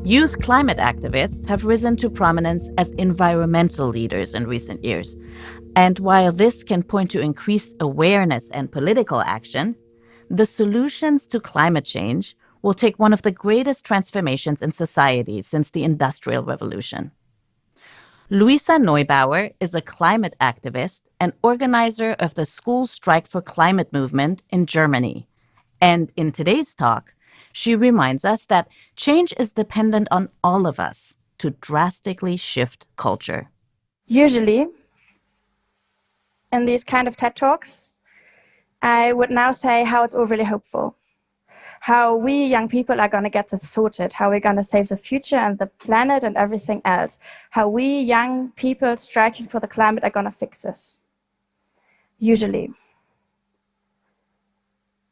Youth climate activists have risen to prominence as environmental leaders in recent years. And while this can point to increased awareness and political action, the solutions to climate change will take one of the greatest transformations in society since the Industrial Revolution. Luisa Neubauer is a climate activist and organizer of the School Strike for Climate movement in Germany. And in today's talk, she reminds us that change is dependent on all of us to drastically shift culture. Usually, in these kind of TED Talks, I would now say how it's all really hopeful. How we young people are going to get this sorted, how we're going to save the future and the planet and everything else. How we young people striking for the climate are going to fix this. Usually.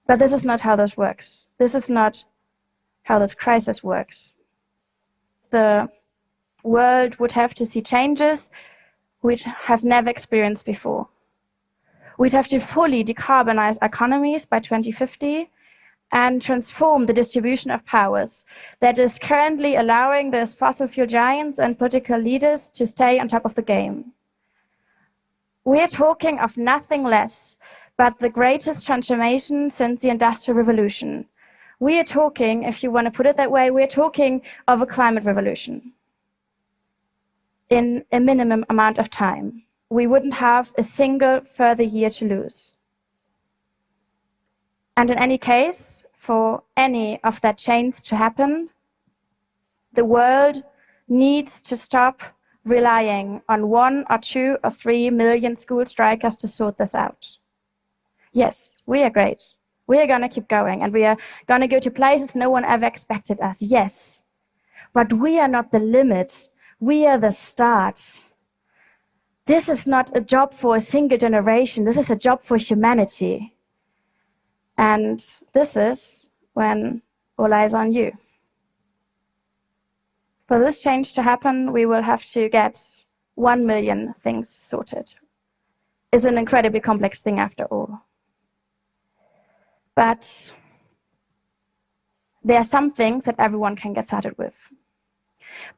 But this is not how this works. This is not how this crisis works. The world would have to see changes which have never experienced before. We'd have to fully decarbonize economies by 2050 and transform the distribution of powers that is currently allowing those fossil fuel giants and political leaders to stay on top of the game. We are talking of nothing less but the greatest transformation since the Industrial Revolution. We are talking, if you want to put it that way, we are talking of a climate revolution in a minimum amount of time. We wouldn't have a single further year to lose. And in any case, for any of that change to happen, the world needs to stop relying on 1 or 2 or 3 million school strikers to sort this out. Yes, we are great. We are going to keep going, and we are going to go to places no one ever expected us, yes. But we are not the limit. We are the start. This is not a job for a single generation. This is a job for humanity. And this is when all eyes on you. For this change to happen, we will have to get 1 million things sorted. It's an incredibly complex thing after all. But there are some things that everyone can get started with.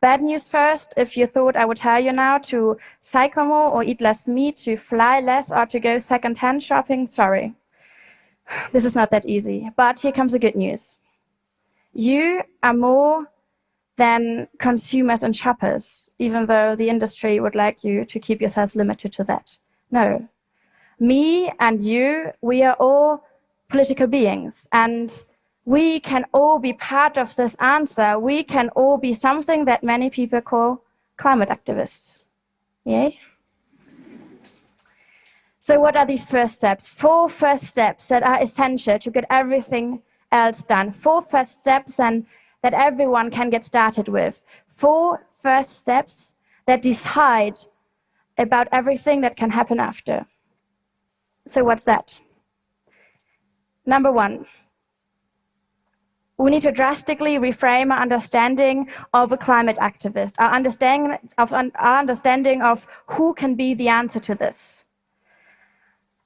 Bad news first, if you thought I would tell you now to cycle more or eat less meat, to fly less or to go second-hand shopping, sorry. This is not that easy. But here comes the good news. You are more than consumers and shoppers, even though the industry would like you to keep yourselves limited to that. No. Me and you, we are all political beings, and we can all be part of this answer. We can all be something that many people call climate activists. Yay? So what are these first steps? 4 first steps that are essential to get everything else done. 4 first steps and that everyone can get started with. 4 first steps that decide about everything that can happen after. So what's that? Number 1. We need to drastically reframe our understanding of a climate activist, our understanding of who can be the answer to this.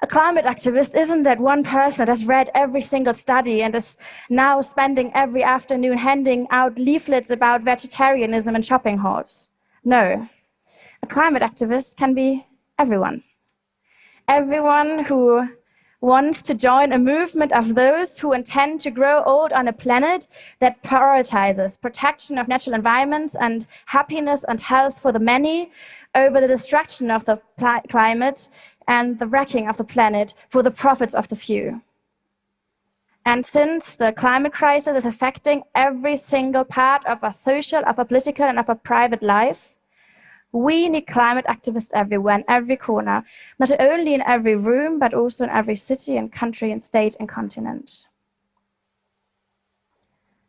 A climate activist isn't that one person that has read every single study and is now spending every afternoon handing out leaflets about vegetarianism in shopping halls. No, a climate activist can be everyone. Everyone who wants to join a movement of those who intend to grow old on a planet that prioritizes protection of natural environments and happiness and health for the many over the destruction of the climate and the wrecking of the planet for the profits of the few. And since the climate crisis is affecting every single part of our social, of our political, and of our private life, we need climate activists everywhere, in every corner, not only in every room, but also in every city and country and state and continent.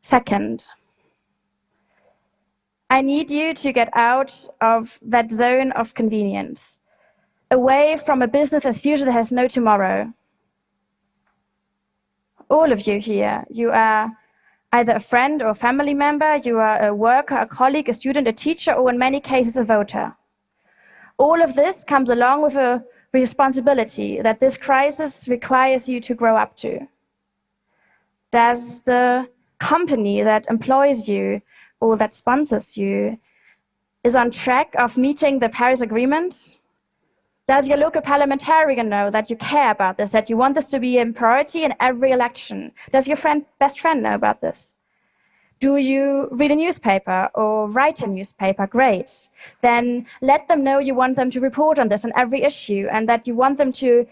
Second, I need you to get out of that zone of convenience, away from a business as usual that has no tomorrow. All of you here, you are either a friend or a family member, you are a worker, a colleague, a student, a teacher, or in many cases a voter. All of this comes along with a responsibility that this crisis requires you to grow up to. Does the company that employs you or that sponsors you is on track of meeting the Paris Agreement? Does your local parliamentarian know that you care about this, that you want this to be a priority in every election? Does your best friend know about this? Do you read a newspaper or write a newspaper? Great. Then let them know you want them to report on this in every issue and that you want them to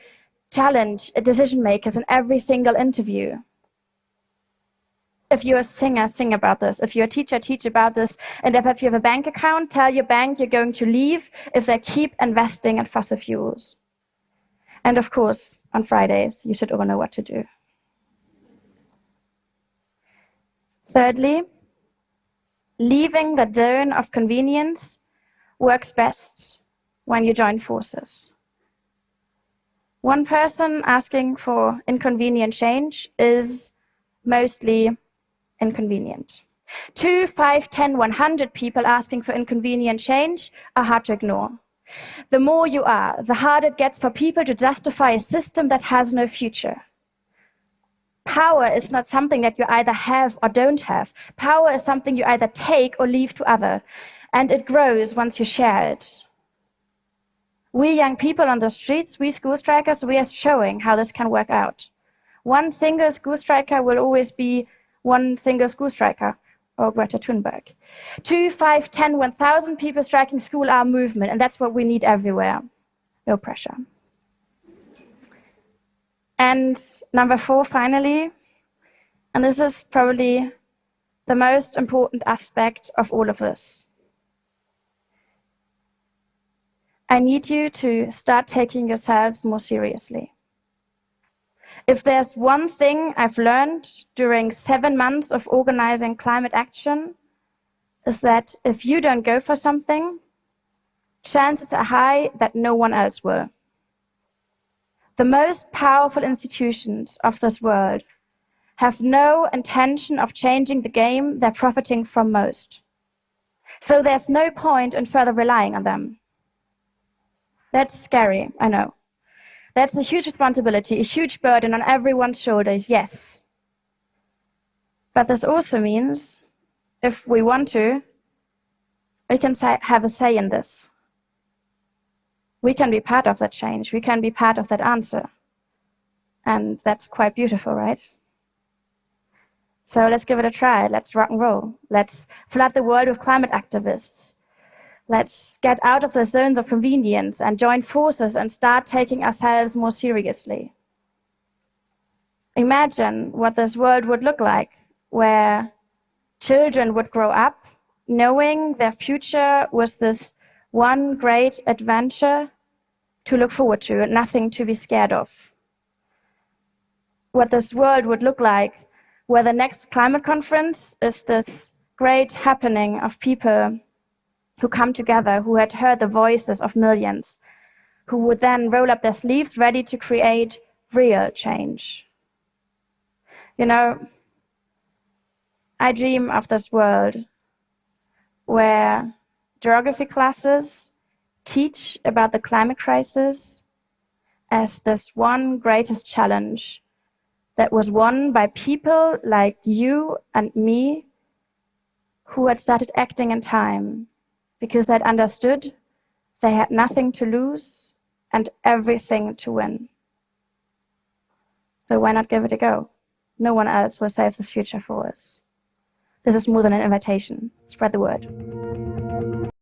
challenge decision makers in every single interview. If you're a singer, sing about this. If you're a teacher, teach about this. And if you have a bank account, tell your bank you're going to leave if they keep investing in fossil fuels. And of course, on Fridays, you should all know what to do. Thirdly, leaving the zone of convenience works best when you join forces. One person asking for inconvenient change is mostly inconvenient. 2, 5, 10, 100 people asking for inconvenient change are hard to ignore. The more you are, the harder it gets for people to justify a system that has no future. Power is not something that you either have or don't have. Power is something you either take or leave to others, and it grows once you share it. We young people on the streets, we school strikers, we are showing how this can work out. One single school striker will always be one single school striker, or Greta Thunberg. 2, 5, 10, 1,000 people striking school are a movement, and that's what we need everywhere. No pressure. And number 4, finally, and this is probably the most important aspect of all of this. I need you to start taking yourselves more seriously. If there's one thing I've learned during 7 months of organizing climate action, is that if you don't go for something, chances are high that no one else will. The most powerful institutions of this world have no intention of changing the game they're profiting from most. So there's no point in further relying on them. That's scary, I know. That's a huge responsibility, a huge burden on everyone's shoulders, yes. But this also means, if we want to, we can have a say in this. We can be part of that change. We can be part of that answer. And that's quite beautiful, right? So let's give it a try. Let's rock and roll. Let's flood the world with climate activists. Let's get out of the zones of convenience and join forces and start taking ourselves more seriously. Imagine what this world would look like, where children would grow up knowing their future was this one great adventure to look forward to and nothing to be scared of. What this world would look like, where the next climate conference is this great happening of people who come together, who had heard the voices of millions, who would then roll up their sleeves ready to create real change. You know, I dream of this world where geography classes teach about the climate crisis as this one greatest challenge that was won by people like you and me who had started acting in time because they'd understood they had nothing to lose and everything to win. So why not give it a go? No one else will save this future for us. This is more than an invitation. Spread the word.